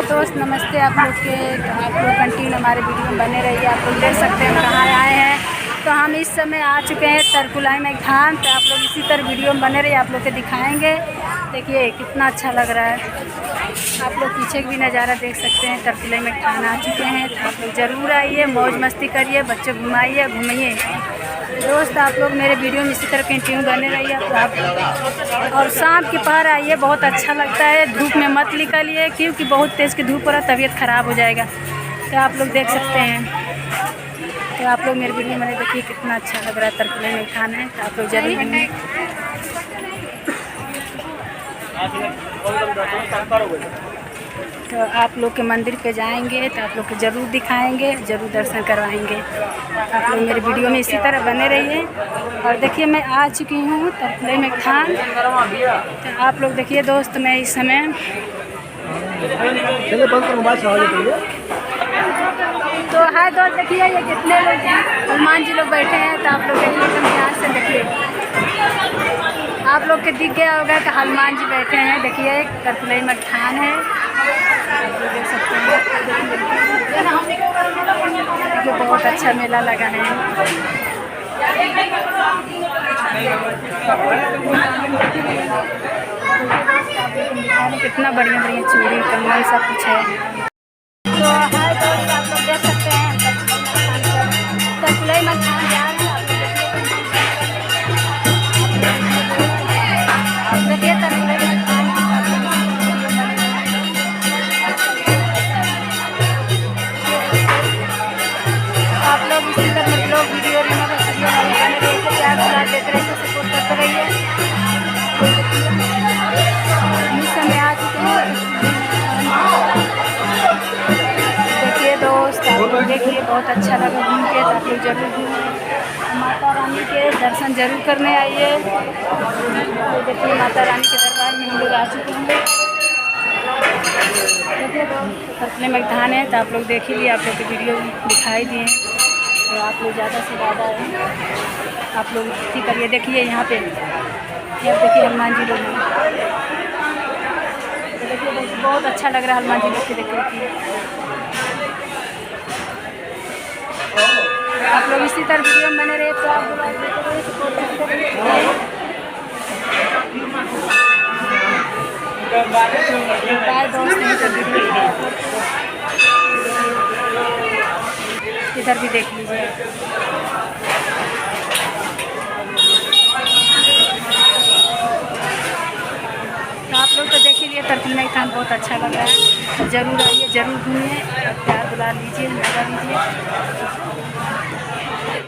दोस्त नमस्ते आप लोग कंटिन्यू हमारे वीडियो में बने रहिए। आप लोग देख सकते हैं कहाँ आए हैं। तो हम इस समय आ चुके हैं तरकुलाई में धान। तो आप लोग इसी तरह वीडियो में बने रहिए, आप लोग के दिखाएंगे। देखिए कितना अच्छा लग रहा है। आप लोग पीछे भी नज़ारा देख सकते हैं। तरकुलाई में धान आ चुके हैं। तो आप लोग ज़रूर आइए, मौज मस्ती करिए, बच्चों घुमाइए घूमिए। दोस्त आप लोग मेरे वीडियो में इसी तरह कंटिन्यू बने रहिए। तो आप और शाम के पहर आइए, बहुत अच्छा लगता है। धूप में मत निकलिए क्योंकि बहुत तेज़ की धूप हो रहा है, तबीयत ख़राब हो जाएगा। तो आप लोग देख सकते हैं। तो आप लोग मेरे वीडियो में देखिए कितना अच्छा लग रहा है। तरकुलाई में खाना है, तो आप लोग जरूर घूमिए। तो आप लोग के मंदिर पे जाएंगे तो आप लोग को ज़रूर दिखाएंगे, ज़रूर दर्शन करवाएंगे। आप लोग मेरे वीडियो में इसी तरह बने रहिए। और देखिए मैं आ चुकी हूँ तरकुलाई में खान। तो आप लोग देखिए दोस्त, मैं इस समय तो है दोस्त देखिए ये कितने लोग हनुमान जी लोग बैठे हैं। तो आप लोग देखिए एकदम ध्यान से देखिए, आप लोग के दिख गया होगा कि हनुमान जी बैठे हैं। देखिए तरकुलाई में धान है, आप लोग देख सकते हैं। देखिए बहुत अच्छा मेला लगा है। कितना बढ़िया बढ़िया चूड़ी कंगन सब कुछ है। तो हाय दोस्त आप लोग देख सकते हैं तरकुलाई में धान जा रहे हैं। देखिए तरकुलाई में धान आप लोग इसी तरह लोग वीडियो प्यार दुलार देते रहिए, सपोर्ट करते रहिए। इस समय आ चुके हैं। देखिए दोस्त आप लोग देखिए बहुत अच्छा लगा घूम के। तो आप लोग जरूर घूमिए, माता रानी के दर्शन जरूर करने आइए। तो देखिए माता रानी के दरबार में हम लोग आ चुके हैं। देखिए दोस्त तरकुलाई में धान है। तो आप लोग देख ही लिए, आप लोग के वीडियो दिखाई दिए। तो आप लोग ज़्यादा से ज़्यादा आप लोग इसी करिए। देखिए यहाँ पे देखिए हनुमान जी लोग हैं। तो देखिए बहुत अच्छा लग रहा है हनुमान जी लोग के देखिए। आप लोग इसी तरह वीडियो में बने रहे। तो आप इधर भी देख लीजिए। तो आप लोग तो देख ही लिए तरकुलाई में खान बहुत अच्छा लग रहा है। ज़रूर आइए, ज़रूर घूमिए, प्यार दुलार लीजिए, मजा लीजिए।